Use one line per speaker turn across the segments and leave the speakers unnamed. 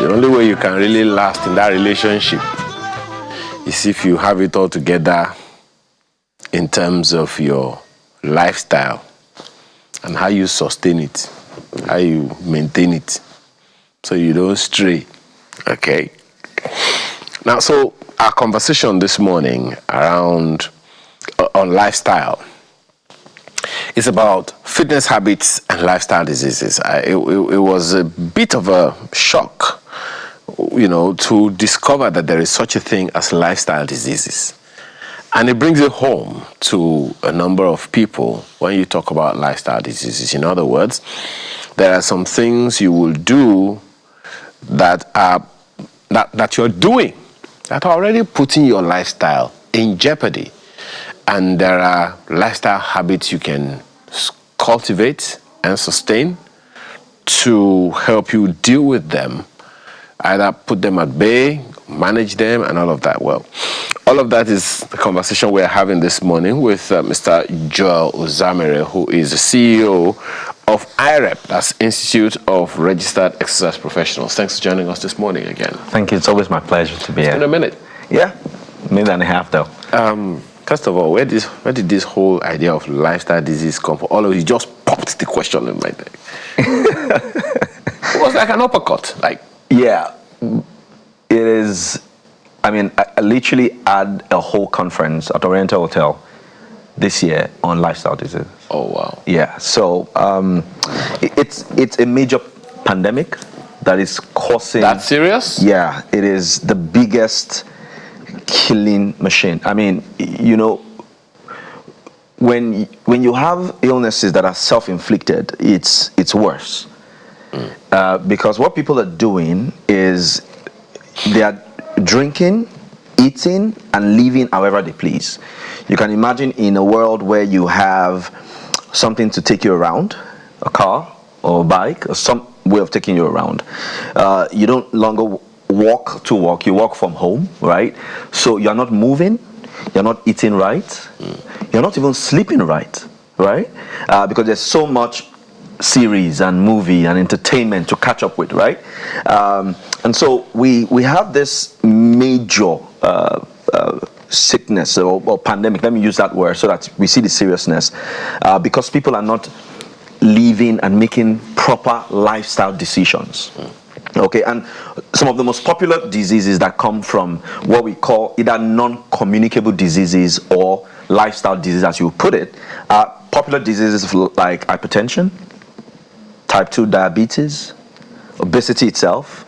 The only way you can really last in that relationship is if you have it all together in terms of your lifestyle and how you sustain it, how you maintain it, so you don't stray. Okay. Now, so our conversation this morning around on lifestyle is about fitness habits and lifestyle diseases. It was a bit of a shock, to discover that there is such a thing as lifestyle diseases. And it brings it home to a number of people when you talk about lifestyle diseases. In other words, there are some things you will do that you're doing that are already putting your lifestyle in jeopardy. And there are lifestyle habits you can cultivate and sustain to help you deal with them, either put them at bay, manage them, and all of that. Well, all of that is the conversation we're having this morning with Mr. Joel Uzamere, who is the CEO of IREP, that's Institute of Registered Exercise Professionals. Thanks for joining us this morning again.
Thank you. It's always my pleasure to be here.
In a minute.
Yeah, minute and a half though.
First of all, where did this whole idea of lifestyle disease come from? All of you just popped the question in my neck. It was like an uppercut.
Yeah, it is. I mean, I literally had a whole conference at Oriental Hotel this year on lifestyle disease.
Oh wow.
Yeah. So it's a major pandemic that is causing.
That's serious?
Yeah, it is the biggest killing machine. I mean, when you have illnesses that are self-inflicted, it's worse. Because what people are doing is they are drinking, eating, and living however they please. You can imagine in a world where you have something to take you around, a car or a bike, or some way of taking you around. You don't longer walk to work, you walk from home, right? So you're not moving, you're not eating right, you're not even sleeping right? Because there's so much series and movie and entertainment to catch up with, right? And so we have this major sickness or pandemic, let me use that word so that we see the seriousness, because people are not living and making proper lifestyle decisions. Okay, and some of the most popular diseases that come from what we call either non-communicable diseases or lifestyle diseases, as you put it, are popular diseases like hypertension, type 2 diabetes, obesity itself.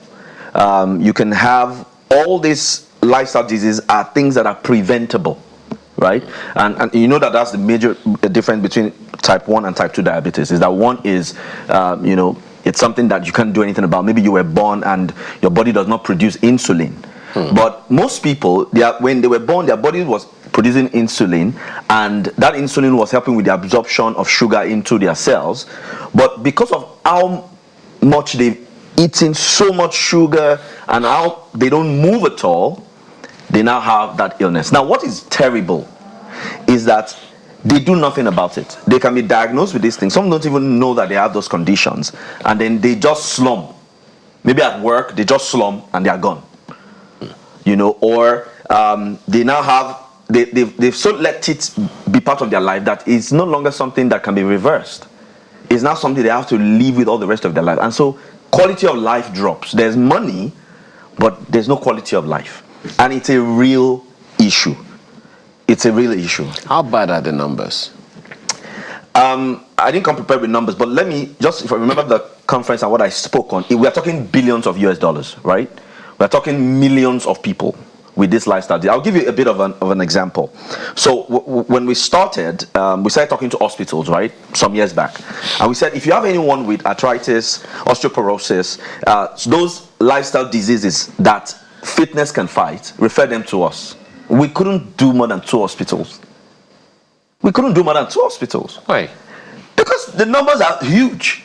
You can have all these lifestyle diseases are things that are preventable, right? And you know that's the major difference between type 1 and type 2 diabetes, is that one is, it's something that you can't do anything about. Maybe you were born and your body does not produce insulin. But most people, when they were born, their body was producing insulin, and that insulin was helping with the absorption of sugar into their cells. But because of how much they've eaten so much sugar and how they don't move at all, they now have that illness. Now, what is terrible is that they do nothing about it. They can be diagnosed with these things. Some don't even know that they have those conditions, and then they just slump. Maybe at work, they just slump and they are gone. Or they now have, they've so let it be part of their life that it's no longer something that can be reversed. It's now something they have to live with all the rest of their life. And so quality of life drops. There's money, but there's no quality of life. And it's a real issue. It's a real issue.
How bad are the numbers?
I didn't come prepared with numbers, but let me just, if I remember the conference and what I spoke on, we are talking billions of US dollars, right? We're talking millions of people with this lifestyle. I'll give you a bit of an example. So when we started talking to hospitals, right, some years back, and we said, if you have anyone with arthritis, osteoporosis, those lifestyle diseases that fitness can fight, refer them to us. We couldn't do more than 2 hospitals.
Why?
Because the numbers are huge.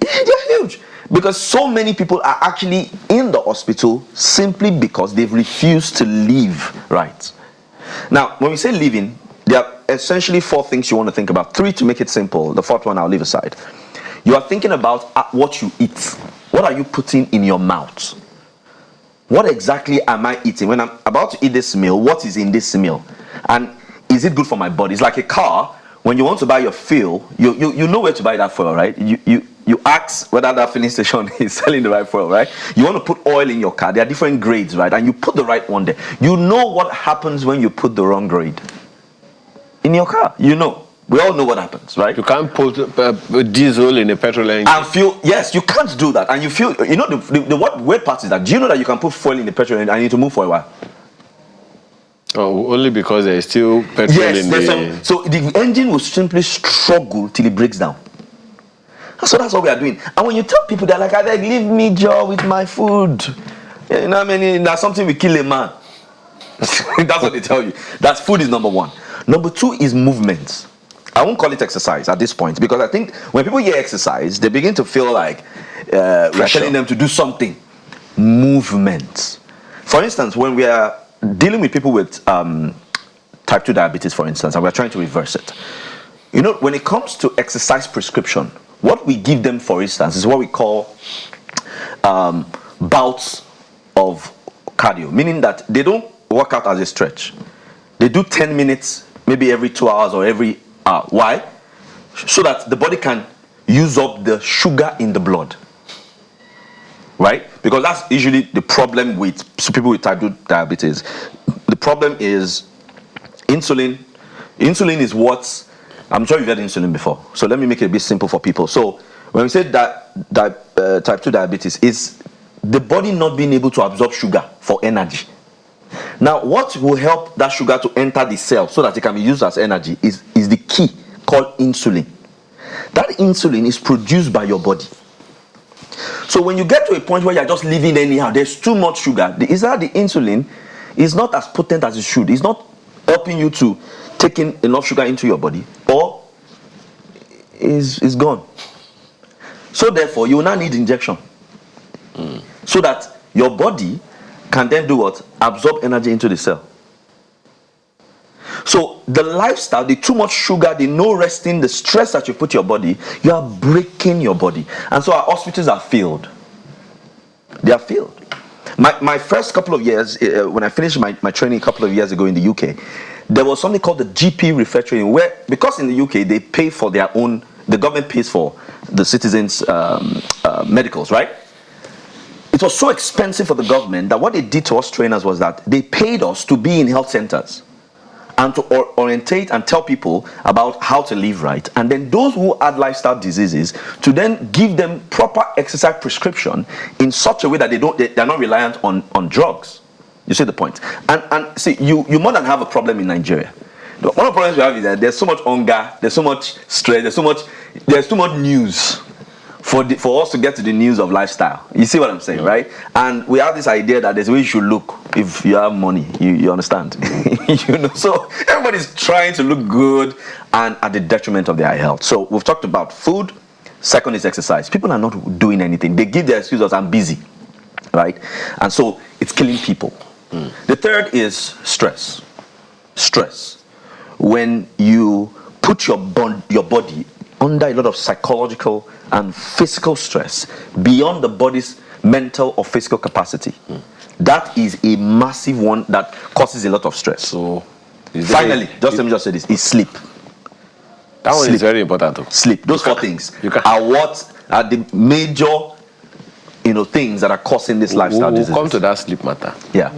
They're huge. Because so many people are actually in the hospital simply because they've refused to live right. Now, when we say living, there are essentially 4 things you want to think about. 3 to make it simple. The 4th one I'll leave aside. You are thinking about what you eat. What what are you putting in your mouth? What exactly am I eating? When I'm about to eat this meal, what is in this meal? And is it good for my body? It's like a car. When you want to buy your fuel, you know where to buy that fuel, right? You ask whether that filling station is selling the right fuel, right? You want to put oil in your car. There are different grades, right? And you put the right one there. You know what happens when you put the wrong grade in your car. You know. We all know what happens, right?
You can't put diesel in a petrol engine.
And fuel, yes, you can't do that. And you feel, you know, the what weird part is that, do you know that you can put fuel in the petrol engine and you need to move for a while?
Oh, only because there is still petrol in the...
So the engine will simply struggle till it breaks down. So that's what we are doing. And when you tell people, they're like, leave me, Joe, with my food. You know what I mean? That's something we kill a man. That's what they tell you. That's food is number one. Number two is movement. I won't call it exercise at this point, because I think when people hear exercise, they begin to feel like we're telling them to do something. Movement. For instance, when we are dealing with people with type 2 diabetes, for instance, and we're trying to reverse it, you know, when it comes to exercise prescription, what we give them, for instance, is what we call bouts of cardio, meaning that they don't work out as a stretch. They do 10 minutes, maybe every 2 hours or every hour. Why? So that the body can use up the sugar in the blood. Right? Because that's usually the problem with people with type 2 diabetes. The problem is insulin. Insulin is what, I'm sure you've had insulin before. So let me make it a bit simple for people. So when we say that type 2 diabetes, is the body not being able to absorb sugar for energy. Now, what will help that sugar to enter the cell so that it can be used as energy is the key called insulin. That insulin is produced by your body. So when you get to a point where you're just living anyhow, there's too much sugar, is that the insulin is not as potent as it should. It's not helping you to take in enough sugar into your body, or is gone. So therefore, you will now need injection. So that your body can then do what? Absorb energy into the cell. So the lifestyle, the too much sugar, the no resting, the stress that you put your body, you are breaking your body. And so our hospitals are filled. They are filled. My first couple of years, when I finished my training a couple of years ago in the UK, there was something called the GP refer training, where, because in the UK they pay for their own, the government pays for the citizens' medicals, right? It was so expensive for the government that what they did to us trainers was that they paid us to be in health centers and to orientate and tell people about how to live right, and then those who had lifestyle diseases, to then give them proper exercise prescription in such a way that they're not reliant on drugs. You see the point? And see, you more than have a problem in Nigeria. One of the problems we have is that there's so much hunger, there's so much stress, there's too much news for us to get to the news of lifestyle. You see what I'm saying, right? And we have this idea that there's a way you should look if you have money. You understand? You know, so everybody's trying to look good and at the detriment of their health. So we've talked about food. Second is exercise. People are not doing anything. They give their excuses, I'm busy, right? And so it's killing people. The third is stress. Stress. When you put your body under a lot of psychological and physical stress beyond the body's mental or physical capacity, that is a massive one that causes a lot of stress. So finally, let me just say this, is sleep.
That one is very important too.
Sleep. Those four things are what are the major things that are causing this lifestyle disease.
We'll come to that sleep matter.
Yeah.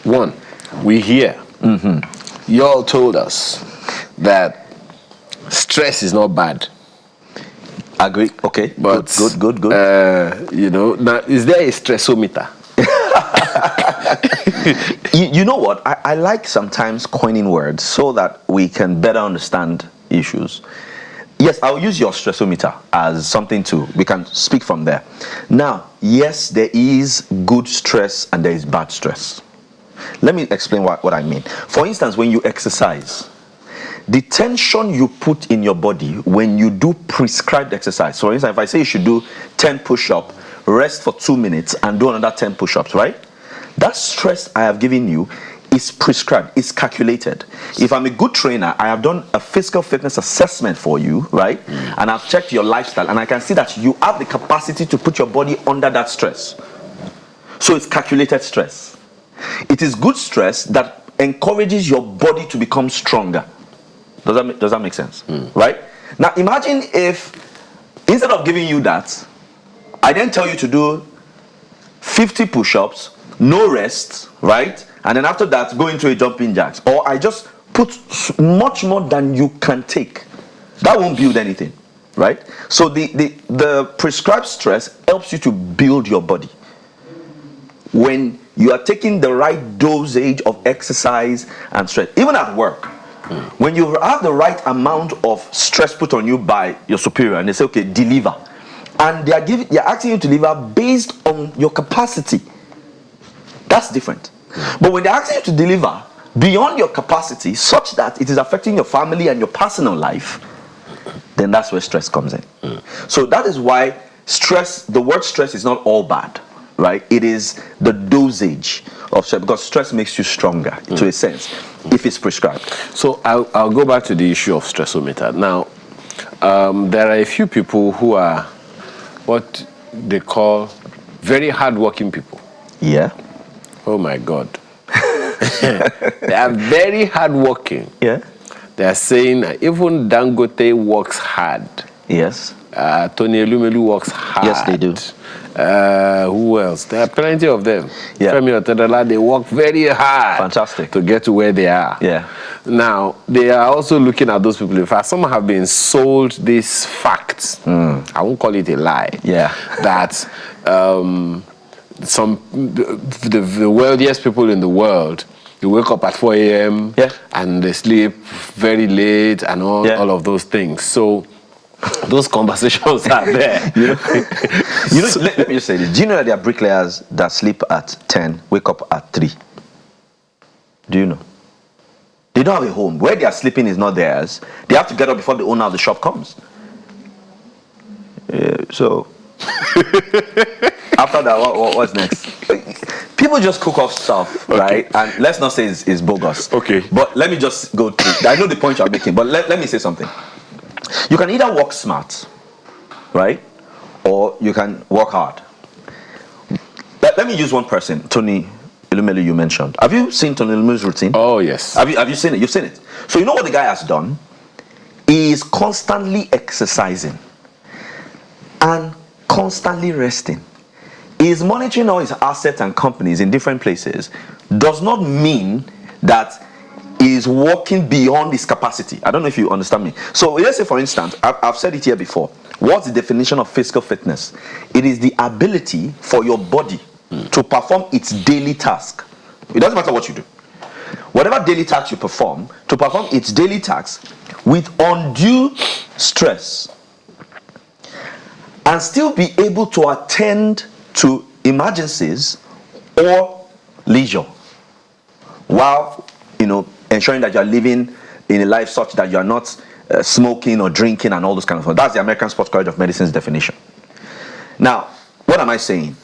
One, we hear you all told us that stress is not bad.
Agree. Okay.
But
good.
Now, is there a stressometer?
You know what? I like sometimes coining words so that we can better understand issues. Yes, I'll use your stressometer as something we can speak from there. Now, yes, there is good stress and there is bad stress. Let me explain what I mean. For instance, when you exercise, the tension you put in your body when you do prescribed exercise. So for instance, if I say you should do 10 push-ups, rest for 2 minutes and do another 10 push-ups, right? That stress I have given you is prescribed, it's calculated. If I'm a good trainer, I have done a physical fitness assessment for you, right? And I've checked your lifestyle, and I can see that you have the capacity to put your body under that stress. So it's calculated stress. It is good stress that encourages your body to become stronger. Does that make sense? Right? Now imagine if instead of giving you that, I then tell you to do 50 push-ups, no rest, right? And then after that, go into a jumping jacks. Or I just put much more than you can take. That won't build anything, right? So the prescribed stress helps you to build your body. When you are taking the right dosage of exercise and stress, even at work, when you have the right amount of stress put on you by your superior, and they say, okay, deliver, and they're asking you to deliver based on your capacity, that's different. But when they're asking you to deliver beyond your capacity, such that it is affecting your family and your personal life, then that's where stress comes in. So that is why stress, the word stress is not all bad, right? It is the dosage of stress, because stress makes you stronger to a sense if it's prescribed.
So I'll go back to the issue of stressometer. Now, there are a few people who are what they call very hardworking people.
Yeah.
Oh my God. They are very hardworking.
Yeah.
They are saying even Dangote works hard.
Yes.
Tony Elumelu works hard.
Yes, they do.
Who else? There are plenty of them.
Yeah.
Femi Otedala, they work very hard.
Fantastic.
To get to where they are.
Yeah.
Now, they are also looking at those people. In fact, some have been sold this fact. I won't call it a lie.
Yeah.
That the wealthiest people in the world, they wake up at 4 a.m.
Yeah.
and they sleep very late and all of those things. So those conversations are there.
Let me just say this. Do you know that there are bricklayers that sleep at 10, wake up at 3? Do you know? They don't have a home. Where they are sleeping is not theirs. They have to get up before the owner of the shop comes. So after that, what's next? People just cook off stuff, right? And let's not say it's bogus.
Okay.
But let me just go through. I know the point you're making, but let me say something. You can either work smart, right? Or you can work hard. Let me use one person, Tony Elumelu, you mentioned. Have you seen Tony Elumelu's routine?
Oh, yes.
Have you seen it? You've seen it. So you know what the guy has done? He is constantly exercising and constantly resting. He is monitoring all his assets and companies in different places. Does not mean that he is working beyond his capacity. I don't know if you understand me. So let's say, for instance, I've said it here before. What's the definition of physical fitness? It is the ability for your body to perform its daily task. It doesn't matter what you do. Whatever daily task you perform, to perform its daily task with undue stress and still be able to attend to emergencies or leisure while, ensuring that you are living in a life such that you are not smoking or drinking and all those kind of things. That's the American Sports College of Medicine's definition. Now, what am I saying?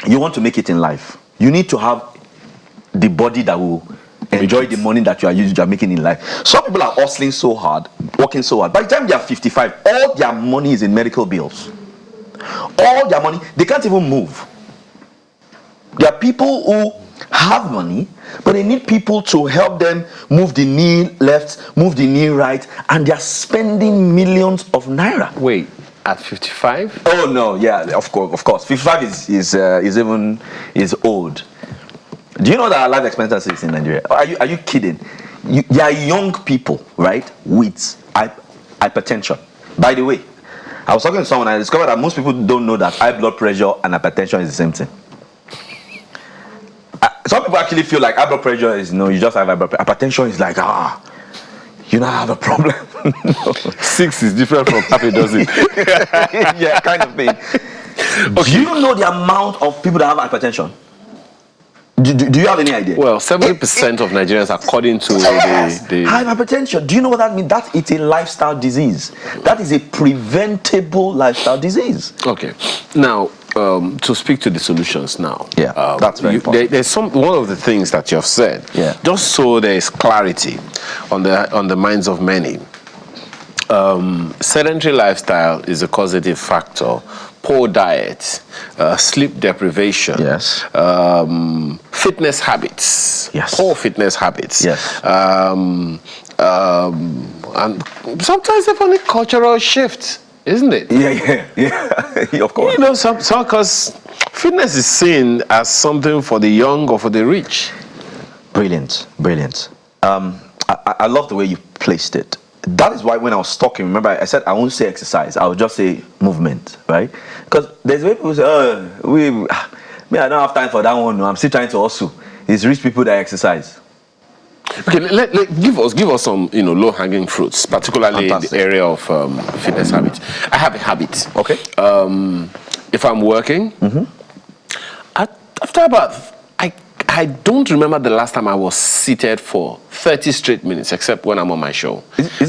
You want to make it in life. You need to have the body that will enjoy the money that you are making in life. Some people are hustling so hard, working so hard. By the time they are 55, all their money is in medical bills. All their money, they can't even move. There are people who have money, but they need people to help them move the knee left, move the knee right, and they're spending millions of naira.
Wait, at 55?
Oh no, yeah, of course. 55 is old. Do you know that our life expectancy is in Nigeria? Are you kidding? You are young people, right, with hypertension. By the way, I was talking to someone and I discovered that most people don't know that high blood pressure and hypertension is the same thing. Some people actually feel like high blood pressure is you just have high blood pressure. Hypertension is like you now have a problem.
6 is different from half a dozen.
Yeah, kind of thing. Okay. Do you know the amount of people that have hypertension? Do you have any idea?
Well, 70% of Nigerians, according to the
high hypertension. Do you know what that means? That is a lifestyle disease. That is a preventable lifestyle disease.
Okay. Now, to speak to the solutions now.
Yeah, that's very important.
There's one of the things that you've said.
Yeah.
Just so there is clarity on the minds of many. Sedentary lifestyle is a causative factor. Poor diet, sleep deprivation,
yes,
fitness habits,
yes,
poor fitness habits,
yes,
and sometimes even a cultural shift, isn't it?
Yeah. Of course.
You know, because fitness is seen as something for the young or for the rich.
Brilliant. I love the way you placed it. That is why when I was talking, remember I said I won't say exercise, I would just say movement, right? Because there's way people say, I don't have time for that one. No, I'm still trying to hustle. It's rich people that exercise.
Okay, give us some low-hanging fruits, particularly in the area of fitness habits. I have a habit.
Okay.
If I'm working, after about I don't remember the last time I was seated for 30 straight minutes, except when I'm on my show.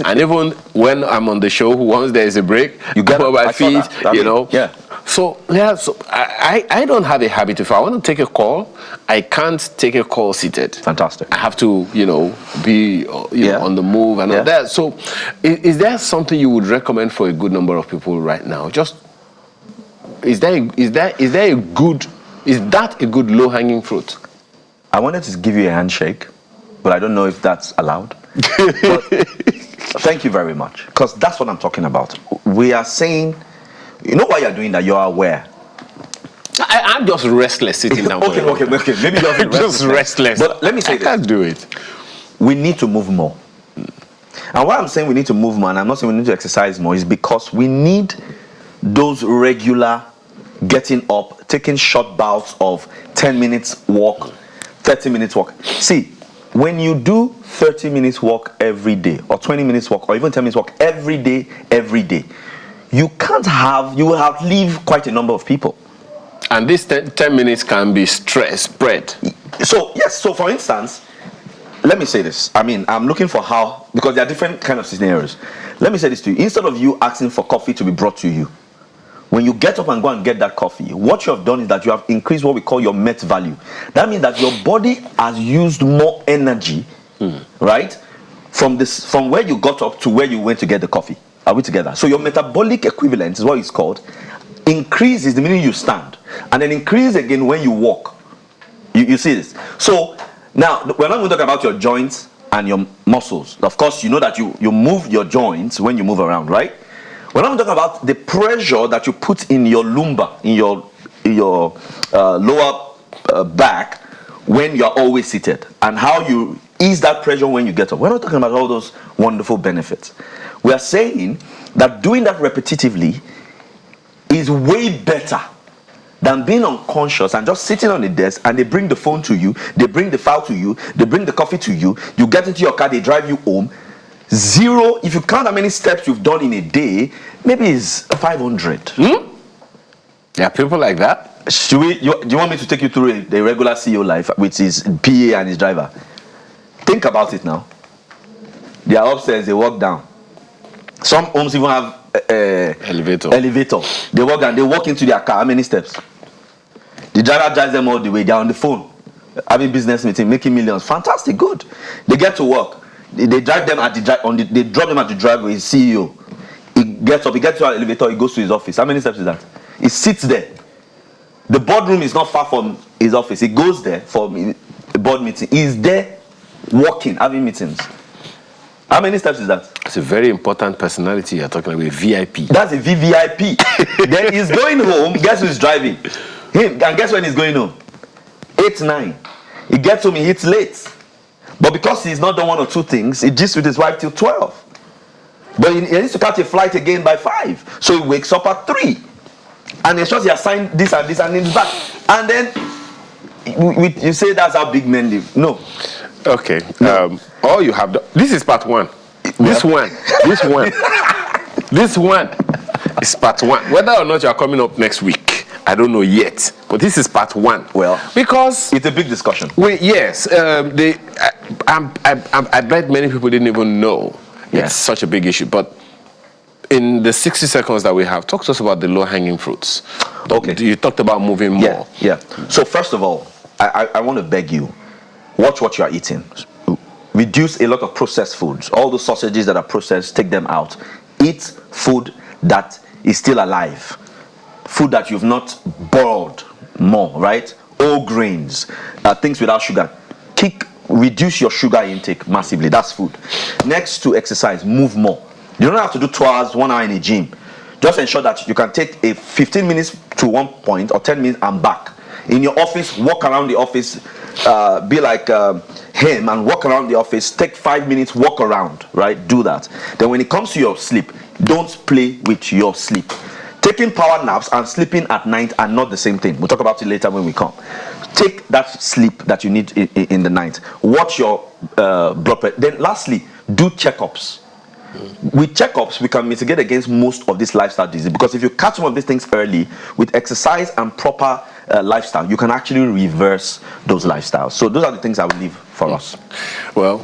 And even when I'm on the show, once there is a break, you get up my feet,
Yeah.
So I don't have a habit. If I want to take a call, I can't take a call seated.
Fantastic.
I have to, be on the move and all that. So is there something you would recommend for a good number of people right now? Just is that a good low-hanging fruit?
I wanted to give you a handshake, but I don't know if that's allowed. But thank you very much, because that's what I'm talking about. We are saying, you know why you're doing that? You're aware.
I'm just restless sitting down.
Okay. Maybe you're
just restless.
But let me say this.
I can't do it.
We need to move more. And why I'm saying we need to move more, and I'm not saying we need to exercise more, is because we need those regular getting up, taking short bouts of 10 minutes walk, 30 minutes walk. See, when you do 30 minutes walk every day, or 20 minutes walk, or even 10 minutes walk every day, you will outlive quite a number of people.
And this 10 minutes can be spread.
So, yes, so for instance, let me say this. I'm looking for how, because there are different kind of scenarios. Let me say this to you. Instead of you asking for coffee to be brought to you, when you get up and go and get that coffee, what you have done is that you have increased what we call your MET value. That means that your body has used more energy, right? From where you got up to where you went to get the coffee. Are we together? So your metabolic equivalent is what it's called. Increase is the minute you stand, and then increase again when you walk. You see this? So now we're not going to talk about your joints and your muscles. Of course, you know that you move your joints when you move around, right? We're not talking about the pressure that you put in your lumbar, in your lower back when you're always seated, and how you ease that pressure when you get up. We're not talking about all those wonderful benefits. We are saying that doing that repetitively is way better than being unconscious and just sitting on the desk, and they bring the phone to you, they bring the file to you, they bring the coffee to you, you get into your car, they drive you home. Zero, if you count how many steps you've done in a day, maybe it's 500.
Yeah, people like that.
Do you want me to take you through the regular CEO life with his PA and his driver? Think about it now. They are upstairs, they walk down. Some homes even have
elevator.
They walk down, they walk into their car. How many steps? The driver drives them all the way. They're on the phone, having business meeting, making millions. Fantastic, good. They get to work. They drive them they drop them at the driveway. His CEO. He gets up, he gets to our elevator, he goes to his office. How many steps is that? He sits there. The boardroom is not far from his office. He goes there for a board meeting. He's there working, having meetings. How many steps is that?
It's a very important personality you're talking about, VIP.
That's a VVIP. Then he's going home. Guess who's driving? Him. And guess when he's going home? 8, 9. He gets home, he hits late. But because he's not done one or two things, he gists with his wife till 12. But he needs to catch a flight again by 5. So he wakes up at 3. And it's just he assigned this and this and he's back. And then you say that's how big men live. No.
Okay. No. All you have done. This is part 1. This one is part 1. Whether or not you are coming up next week, I don't know yet. But this is part 1.
Well,
because
it's a big discussion.
Yes. I bet many people didn't even know it's such a big issue. But in the 60 seconds that we have, talk to us about the low-hanging fruits.
Okay.
You talked about moving more.
Yeah. So first of all, I want to beg you, watch what you are eating. Reduce a lot of processed foods. All the sausages that are processed, take them out. Eat food that is still alive. Food that you've not boiled more, right? All grains, things without sugar. Reduce your sugar intake massively. That's food. Next to exercise, move more. You don't have to do 2 hours, 1 hour in a gym. Just ensure that you can take a 15 minutes to one point or 10 minutes and back. In your office, walk around the office, be like him and walk around the office. Take 5 minutes, walk around, right? Do that. Then when it comes to your sleep, don't play with your sleep. Taking power naps and sleeping at night are not the same thing. We'll talk about it later when we come. Take that sleep that you need in the night. Watch your blood pressure. Then lastly, do checkups. With checkups, we can mitigate against most of this lifestyle disease, because if you catch some of these things early with exercise and proper lifestyle, you can actually reverse those lifestyles. So those are the things I would leave for us.
Well,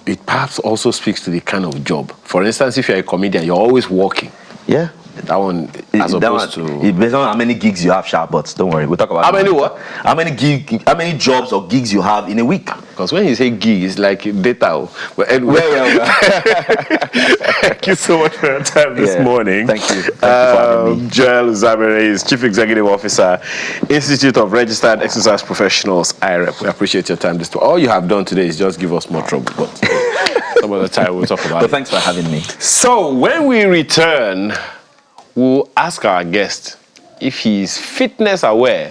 it perhaps also speaks to the kind of job. For instance, if you're a comedian, you're always working.
Yeah.
That one, as opposed to...
It depends on how many gigs you have, sharp, but don't worry, we'll talk about
How many what?
How many jobs or gigs you have in a week?
Because when you say gig, it's like data. But anyway, thank you so much for your time this morning.
Thank you. Thank you for having me.
Joel Zabere is Chief Executive Officer, Institute of Registered Exercise Professionals, IREP. We appreciate your time. All you have done today is just give us more trouble. But some other time we'll talk about it.
Thanks for having me.
So when we return, we'll ask our guest if he's fitness aware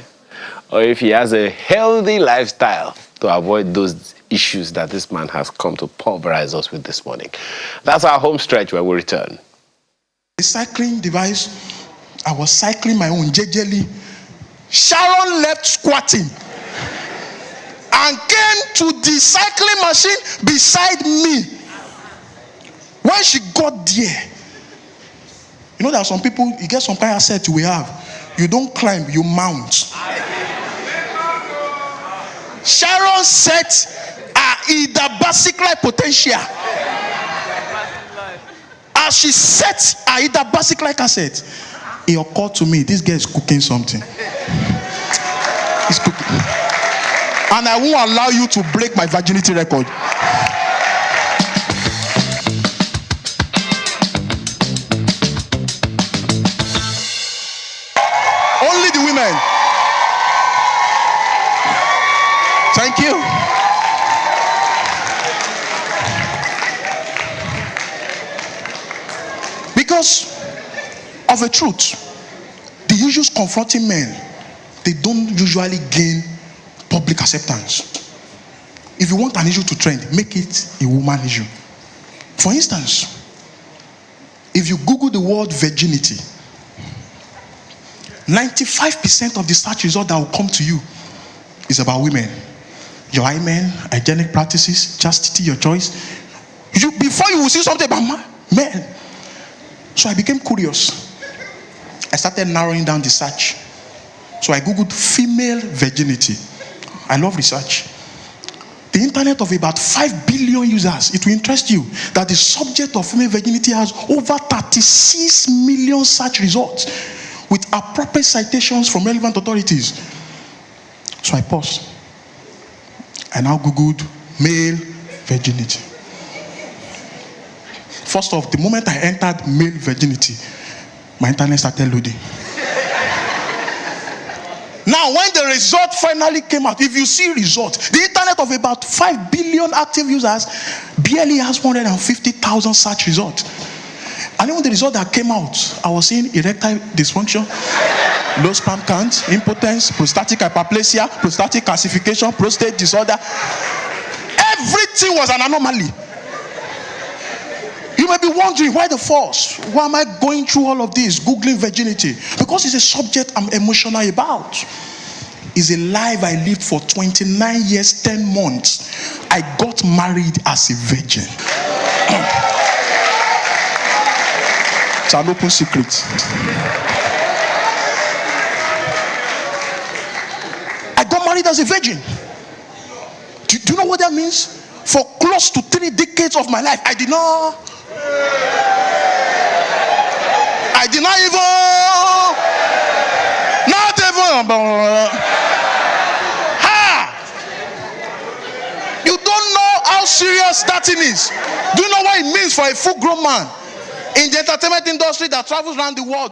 or if he has a healthy lifestyle to avoid those issues that this man has come to pulverize us with this morning. That's our home stretch where we return.
The cycling device, I was cycling my own jejely. Sharon left squatting and came to the cycling machine beside me. When she got there, you know, there are some people, you get some kind of asset we have. You don't climb, you mount. Sharon set her bicycle potential. As she set her bicycle asset, it occurred to me, this girl is cooking something. He's cooking. And I won't allow you to break my virginity record. Only the women. Thank you. Because of a truth, the issues confronting men, they don't usually gain public acceptance. If you want an issue to trend, make it a woman issue. For instance, if you Google the word virginity, 95% of the search result that will come to you is about women. Your hymen, hygienic practices, chastity, your choice. Before you will see something about men. So I became curious. I started narrowing down the search. So I Googled female virginity. I love research. The internet of about 5 billion users, it will interest you that the subject of female virginity has over 36 million search results with appropriate citations from relevant authorities. So I paused. I now Googled male virginity. First off, the moment I entered male virginity, my internet started loading. Now, when the result finally came out, if you see results, the internet of about 5 billion active users barely has 150,000 search results. And even the result that came out, I was seeing erectile dysfunction, low sperm count, impotence, prostatic hyperplasia, prostatic calcification, prostate disorder. Everything was an anomaly. You may be wondering, why the force? Why am I going through all of this, Googling virginity? Because it's a subject I'm emotional about. It's a life I lived for 29 years, 10 months. I got married as a virgin. It's an open secret. I got married as a virgin. Do you know what that means? For close to 3 decades of my life, I did not. I did not even. Not even. Ha! You don't know how serious that thing is. Do you know what it means for a full-grown man in the entertainment industry that travels around the world?